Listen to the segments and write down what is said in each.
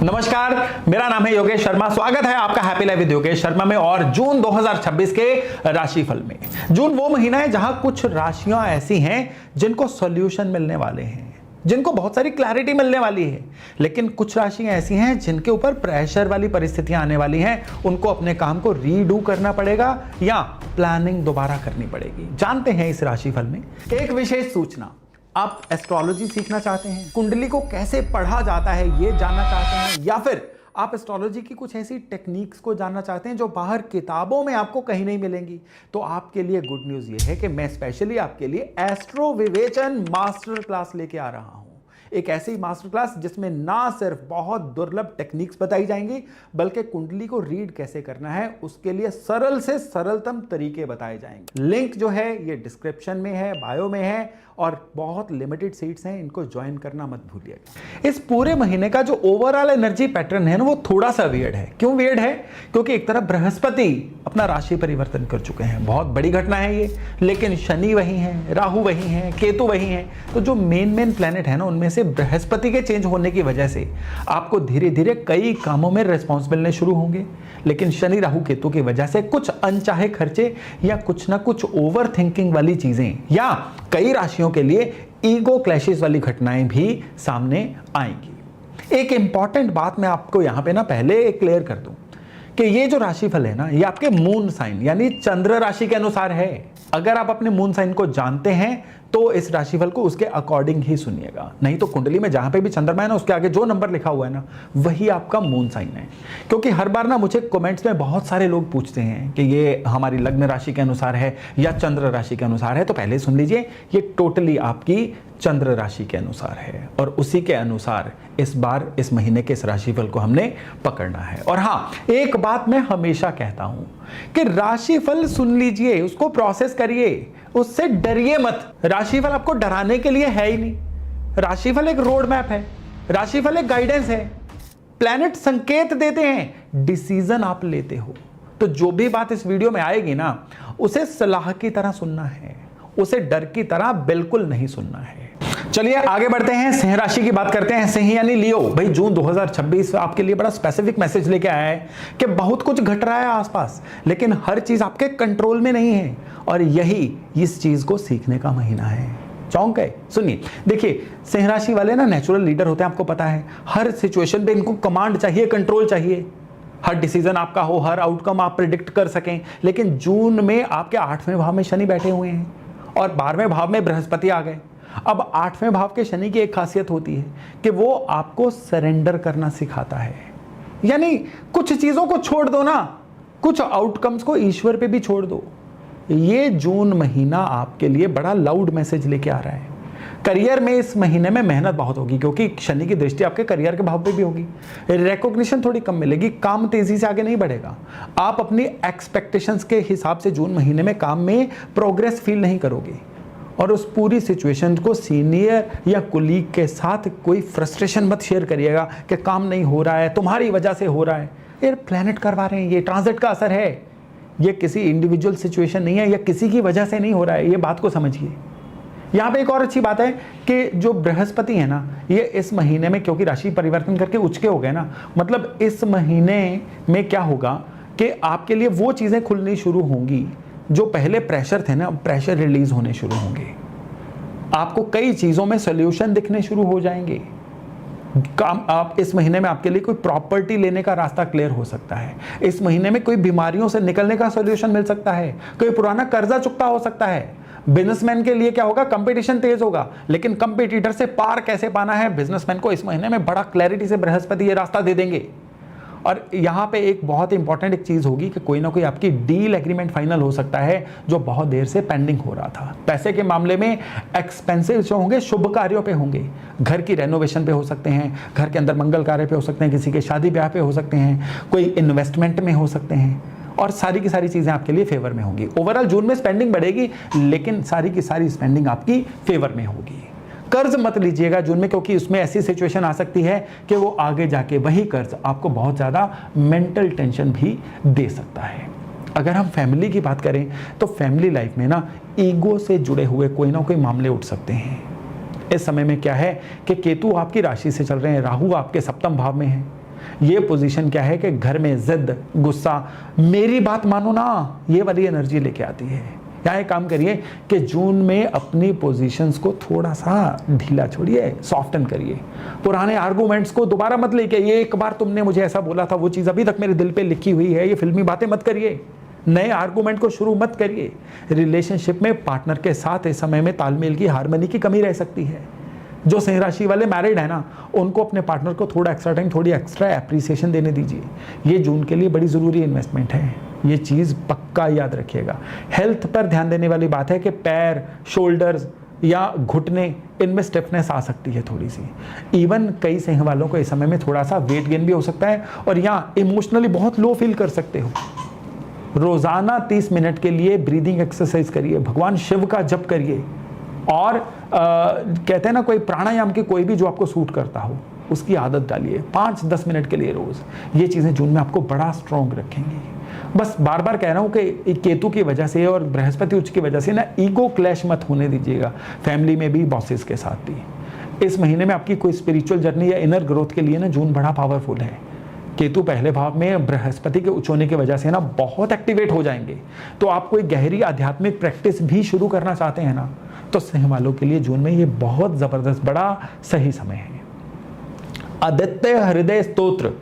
नमस्कार, मेरा नाम है योगेश शर्मा। स्वागत है आपका happy life with Yogesh Sharma में और जून 2026 के राशिफल में। जून वो महीना है जहां कुछ राशियां ऐसी हैं जिनको सॉल्यूशन मिलने वाले हैं, जिनको बहुत सारी क्लैरिटी मिलने वाली है, लेकिन कुछ राशियां ऐसी हैं जिनके ऊपर प्रेशर वाली परिस्थितियां आने वाली हैं। उनको अपने काम को रीडू करना पड़ेगा या प्लानिंग दोबारा करनी पड़ेगी। जानते हैं इस राशिफल में एक विशेष सूचना। आप एस्ट्रोलॉजी सीखना चाहते हैं, कुंडली को कैसे पढ़ा जाता है ये जानना चाहते हैं, या फिर आप एस्ट्रोलॉजी की कुछ ऐसी टेक्निक्स को जानना चाहते हैं जो बाहर किताबों में आपको कहीं नहीं मिलेंगी, तो आपके लिए गुड न्यूज़ ये है कि मैं स्पेशली आपके लिए एस्ट्रो विवेचन मास्टर क्लास लेके आ रहा हूं। एक ऐसी मास्टर क्लास जिसमें ना सिर्फ बहुत दुर्लभ टेक्निक्स बताई जाएंगी, बल्कि कुंडली को रीड कैसे करना है उसके लिए सरल से सरलतम तरीके बताए जाएंगे। लिंक जो है ये डिस्क्रिप्शन में है, बायो में है, और बहुत लिमिटेड सीट्स हैं, इनको ज्वाइन करना मत भूलिएगा। इस पूरे महीने का जो ओवरऑल एनर्जी पैटर्न है ना, वो थोड़ा सा वियर्ड है। क्यों वियर्ड है? क्योंकि एक तरफ बृहस्पति अपना राशि परिवर्तन कर चुके हैं, बहुत बड़ी घटना है ये, लेकिन शनि वही है, राहु वही है, केतु वही है। तो जो मेन प्लैनेट है ना, उनमें से बृहस्पति के चेंज होने की वजह से आपको धीरे धीरे कई कामों में रिस्पॉन्स मिलने शुरू होंगे, लेकिन शनि राहु केतु की वजह से कुछ अनचाहे खर्चे या कुछ ना कुछ ओवर थिंकिंग वाली चीजें या कई राशियों के लिए ईगो क्लैशेस वाली घटनाएं भी सामने आएंगी। एक इंपॉर्टेंट बात मैं आपको यहां पे ना पहले क्लियर कर दूं कि ये जो राशिफल है ना, ये आपके मून साइन यानी चंद्र राशि के अनुसार है। अगर आप अपने मून साइन को जानते हैं तो इस राशिफल को उसके अकॉर्डिंग ही सुनिएगा, नहीं तो कुंडली में जहां पे भी चंद्रमा है ना, उसके आगे जो नंबर लिखा हुआ है ना, वही आपका मून साइन है। क्योंकि हर बार ना मुझे कमेंट्स में बहुत सारे लोग पूछते हैं कि ये हमारी लग्न राशि के अनुसार है या चंद्र राशि के अनुसार है। तो पहले सुन लीजिए, ये टोटली आपकी चंद्र राशि के अनुसार है और उसी के अनुसार इस बार इस महीने के इस राशिफल को हमने पकड़ना है। और हाँ, एक बात मैं हमेशा कहता हूं कि राशिफल सुन लीजिए, उसको प्रोसेस करिए, उससे डरिए मत। राशिफल आपको डराने के लिए है ही नहीं। राशिफल एक रोड मैप है, राशिफल एक गाइडेंस है। प्लैनेट संकेत देते हैं, डिसीजन आप लेते हो। तो जो भी बात इस वीडियो में आएगी ना, उसे सलाह की तरह सुनना है, उसे डर की तरह बिल्कुल नहीं सुनना है। चलिए आगे बढ़ते हैं, सिंह राशि की बात करते हैं। सिंह यानी लियो। भाई जून 2026 आपके लिए बड़ा स्पेसिफिक मैसेज लेके आया है कि बहुत कुछ घट रहा है आसपास, लेकिन हर चीज आपके कंट्रोल में नहीं है, और यही इस चीज को सीखने का महीना है। चौंक गए? सुनिए, देखिए, सिंह राशि वाले ना नेचुरल लीडर होते हैं, आपको पता है। हर सिचुएशन पे इनको कमांड चाहिए, कंट्रोल चाहिए, हर डिसीजन आपका हो, हर आउटकम आप प्रिडिक्ट कर सकें। लेकिन जून में आपके 8वें भाव में शनि बैठे हुए हैं और 12वें भाव में बृहस्पति आ गए। अब 8वें भाव के शनि की एक खासियत होती है कि वो आपको सरेंडर करना सिखाता है, यानी कुछ चीजों को छोड़ दो ना, कुछ आउटकम्स को ईश्वर पे भी छोड़ दो। ये जून महीना आपके लिए बड़ा लाउड मैसेज लेके आ रहा है। करियर में इस महीने में मेहनत बहुत होगी, क्योंकि शनि की दृष्टि आपके करियर के भाव पे भी होगी। रिकॉग्निशन थोड़ी कम मिलेगी, काम तेजी से आगे नहीं बढ़ेगा। आप अपनी एक्सपेक्टेशंस के हिसाब से जून महीने में काम में प्रोग्रेस फील नहीं करोगे, और उस पूरी सिचुएशन को सीनियर या कुलीग के साथ कोई फ्रस्ट्रेशन मत शेयर करिएगा कि काम नहीं हो रहा है, तुम्हारी वजह से हो रहा है। ये प्लैनेट करवा रहे हैं, ये ट्रांजिट का असर है, ये किसी इंडिविजुअल सिचुएशन नहीं है या किसी की वजह से नहीं हो रहा है। ये बात को समझिए। यहाँ पे एक और अच्छी बात है कि जो बृहस्पति है ना, ये इस महीने में क्योंकि राशि परिवर्तन करके उचके हो गए ना, मतलब इस महीने में क्या होगा कि आपके लिए वो चीज़ें खुलनी शुरू होंगी जो पहले प्रेशर थे ना, प्रेशर रिलीज होने शुरू होंगे। आपको कई चीज़ों में सोल्यूशन दिखने शुरू हो जाएंगे। काम आप इस महीने में आपके लिए कोई प्रॉपर्टी लेने का रास्ता क्लियर हो सकता है। इस महीने में कोई बीमारियों से निकलने का सॉल्यूशन मिल सकता है, कोई पुराना कर्जा चुकता हो सकता है। बिजनेसमैन के लिए क्या होगा? कंपटीशन तेज होगा, लेकिन कंपटीटर से पार कैसे पाना है, बिजनेसमैन को इस महीने में बड़ा क्लैरिटी से बृहस्पति ये रास्ता दे देंगे। और यहाँ पे एक बहुत इंपॉर्टेंट एक चीज़ होगी कि कोई ना कोई आपकी डील एग्रीमेंट फाइनल हो सकता है जो बहुत देर से पेंडिंग हो रहा था। पैसे के मामले में एक्सपेंसिव जो होंगे शुभ कार्यों पे होंगे, घर की रेनोवेशन पे हो सकते हैं, घर के अंदर मंगल कार्य पे हो सकते हैं, किसी के शादी ब्याह पे हो सकते हैं, कोई इन्वेस्टमेंट में हो सकते हैं, और सारी की सारी चीज़ें आपके लिए फेवर में होंगी। ओवरऑल जून में स्पेंडिंग बढ़ेगी, लेकिन सारी की सारी स्पेंडिंग आपकी फेवर में होगी। कर्ज मत लीजिएगा जून में, क्योंकि उसमें ऐसी सिचुएशन आ सकती है कि वो आगे जाके वही कर्ज आपको बहुत ज़्यादा मेंटल टेंशन भी दे सकता है। अगर हम फैमिली की बात करें तो फैमिली लाइफ में ना ईगो से जुड़े हुए कोई ना कोई मामले उठ सकते हैं। इस समय में क्या है कि केतु आपकी राशि से चल रहे हैं, राहु आपके 7वें भाव में है, ये पोजीशन क्या है कि घर में जिद, गुस्सा, मेरी बात मानो ना, ये वाली एनर्जी लेके आती है। यहाँ एक काम करिए कि जून में अपनी पोजीशंस को थोड़ा सा ढीला छोड़िए, सॉफ्टन करिए। पुराने आर्गूमेंट्स को दोबारा मत लेके, ये एक बार तुमने मुझे ऐसा बोला था, वो चीज़ अभी तक मेरे दिल पे लिखी हुई है, ये फिल्मी बातें मत करिए। नए आर्गूमेंट को शुरू मत करिए। रिलेशनशिप में पार्टनर के साथ इस समय में तालमेल की, हार्मनी की कमी रह सकती है। जो सिंह राशि वाले मैरिड है ना, उनको अपने पार्टनर को थोड़ा एक्स्ट्रा टाइम, थोड़ी एक्स्ट्रा एप्रिसिएशन देने दीजिए। ये जून के लिए बड़ी ज़रूरी इन्वेस्टमेंट है, ये चीज़ पक्का याद रखिएगा। हेल्थ पर ध्यान देने वाली बात है कि पैर, शोल्डर्स या घुटने, इनमें स्टिफनेस आ सकती है थोड़ी सी। इवन कई सिंह वालों को इस समय में थोड़ा सा वेट गेन भी हो सकता है, और यहाँ इमोशनली बहुत लो फील कर सकते हो। रोजाना 30 मिनट के लिए ब्रीदिंग एक्सरसाइज करिए, भगवान शिव का जप करिए, और कहते हैं ना, कोई प्राणायाम की कोई भी जो आपको सूट करता हो उसकी आदत डालिए 5-10 मिनट के लिए रोज। ये चीजें जून में आपको बड़ा स्ट्रॉन्ग रखेंगी। बस बार बार कह रहा हूं कि केतु की वजह से और बृहस्पति उच्च की वजह से ना ईगो क्लैश मत होने दीजिएगा, फैमिली में भी, बॉसेस के साथ भी। इस महीने में आपकी कोई स्पिरिचुअल जर्नी या इनर ग्रोथ के लिए ना जून बड़ा पावरफुल है। केतु पहले भाव में बृहस्पति के उच्च होने की वजह से ना बहुत एक्टिवेट हो जाएंगे। तो आप कोई गहरी आध्यात्मिक प्रैक्टिस भी शुरू करना चाहते हैं ना, तो सिंह वालों के लिए जून में ये बहुत जबरदस्त बड़ा सही समय है। आदित्य हृदय स्तोत्र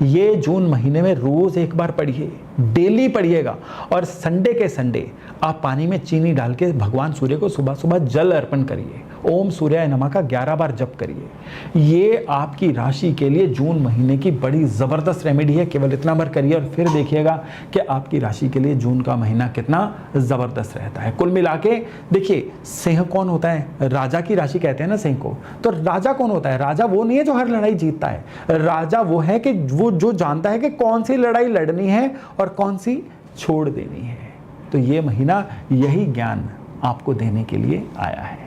ये जून महीने में रोज एक बार पढ़िए, डेली पढ़िएगा, और संडे के संडे आप पानी में चीनी डाल के भगवान सूर्य को सुबह सुबह जल अर्पण करिए। ओम सूर्याय नमः का 11 बार जप करिए। ये आपकी राशि के लिए जून महीने की बड़ी जबरदस्त रेमेडी है। केवल इतना बार करिए और फिर देखिएगा कि आपकी राशि के लिए जून का महीना कितना जबरदस्त रहता है। कुल मिला के देखिए, सिंह कौन होता है? राजा की राशि कहते हैं ना सिंह को। तो राजा कौन होता है? राजा वो नहीं है जो हर लड़ाई जीतता है। राजा वो है कि वो जो जानता है कि कौन सी लड़ाई लड़नी है और कौन सी छोड़ देनी है। तो ये महीना यही ज्ञान आपको देने के लिए आया है।